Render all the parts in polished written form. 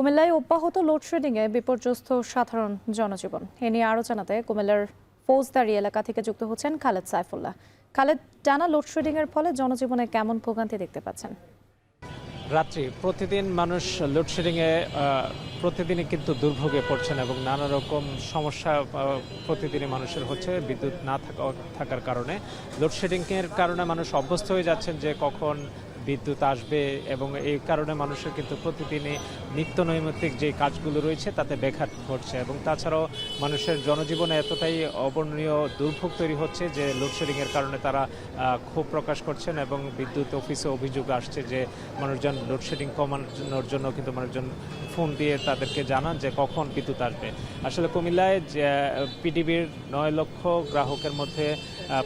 কুমিল্লায় অব্যাহত লোডশেডিংয়ে বিপর্যস্ত সাধারণ জনজীবন। এ নিয়ে আরও জানাতে কুমিল্লার ফৌজদারি এলাকা থেকে যুক্ত হচ্ছেন খালেদ সাইফুল্লাহ। খালেদ, টানা লোডশেডিংয়ের ফলে জনজীবনে কেমন ভোগান্তি দেখতে পাচ্ছেন? রাত্রি প্রতিদিন মানুষ লোডশেডিংয়ে প্রতিদিনই কিন্তু দুর্ভোগে পড়ছেন এবং নানা রকম সমস্যা প্রতিদিনই মানুষের হচ্ছে বিদ্যুৎ না থাকার কারণে। লোডশেডিংয়ের কারণে মানুষ অভ্যস্ত হয়ে যাচ্ছেন যে কখন বিদ্যুৎ আসবে, এবং এই কারণে মানুষের কিন্তু প্রতিদিনই নিত্য নৈমিত্তিক যে কাজগুলো রয়েছে তাতে ব্যাঘাত ঘটছে। এবং তাছাড়াও মানুষের জনজীবনে এতটাই অবর্ণনীয় দুর্ভোগ তৈরি হচ্ছে যে লোডশেডিংয়ের কারণে তারা ক্ষোভ প্রকাশ করছেন এবং বিদ্যুৎ অফিসে অভিযোগ আসছে যে মানুষজন লোডশেডিং কমানোর জন্য কিন্তু মানুষজন ফোন দিয়ে তাদেরকে জানান যে কখন বিদ্যুৎ আসবে। আসলে কুমিল্লায় পিডিবির 9 লক্ষ গ্রাহকের মধ্যে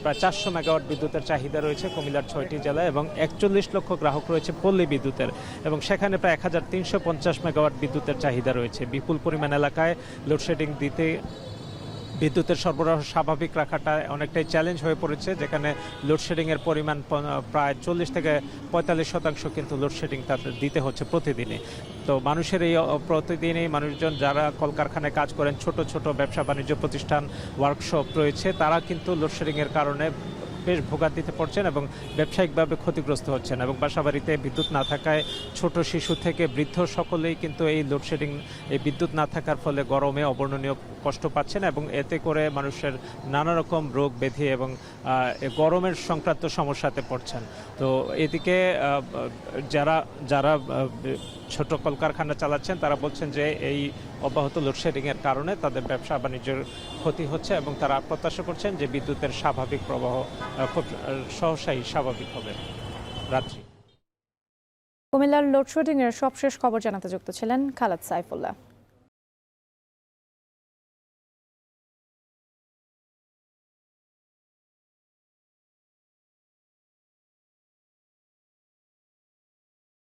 প্রায় 400 মেগাওয়াট বিদ্যুতের চাহিদা রয়েছে কুমিল্লার 6টি জেলায়, এবং 41 লক্ষ গ্রাহক রয়েছে পল্লী বিদ্যুতের, এবং সেখানে প্রায় 1350 মেগাওয়াট বিদ্যুতের চাহিদা রয়েছে। বিপুল পরিমাণ এলাকায় লোডশেডিং দিতে বিদ্যুতের সরবরাহ স্বাভাবিক রাখাটা অনেকটাই চ্যালেঞ্জ হয়ে পড়েছে, যেখানে লোডশেডিংয়ের পরিমাণ প্রায় 40 থেকে 45% কিন্তু লোডশেডিং তাদের দিতে হচ্ছে প্রতিদিনই। তো মানুষের এই প্রতিদিনই মানুষজন যারা কলকারখানায় কাজ করেন, ছোট ছোট ব্যবসা বাণিজ্য প্রতিষ্ঠান, ওয়ার্কশপ রয়েছে, তারা কিন্তু লোডশেডিংয়ের কারণে বেশ ভোগান্তিতে পড়ছেন এবং ব্যবসায়িকভাবে ক্ষতিগ্রস্ত হচ্ছেন। এবং বাসাবাড়িতে বিদ্যুৎ না থাকায় ছোট শিশু থেকে বৃদ্ধ সকলেই কিন্তু এই লোডশেডিং, এই বিদ্যুৎ না থাকার ফলে গরমে অবর্ণনীয় কষ্ট পাচ্ছেন, এবং এতে করে মানুষের নানা রকম রোগ ব্যাধি এবং গরমের সংক্রান্ত সমস্যাতে পড়ছেন। তো এদিকে যারা যারা ছোট কলকারখানা চালাচ্ছেন তারা বলছেন যে এই অব্যাহত লোডশেডিংয়ের কারণে তাদের ব্যবসা বাণিজ্যের ক্ষতি হচ্ছে, এবং তারা প্রত্যাশা করছেন যে বিদ্যুতের স্বাভাবিক প্রবাহ খুব সহসাই স্বাভাবিক হবে। রাত্রি কুমিল্লার লোডশেডিংয়ের সবশেষ খবর জানাতে যুক্ত ছিলেন খালেদ সাইফুল্লাহ।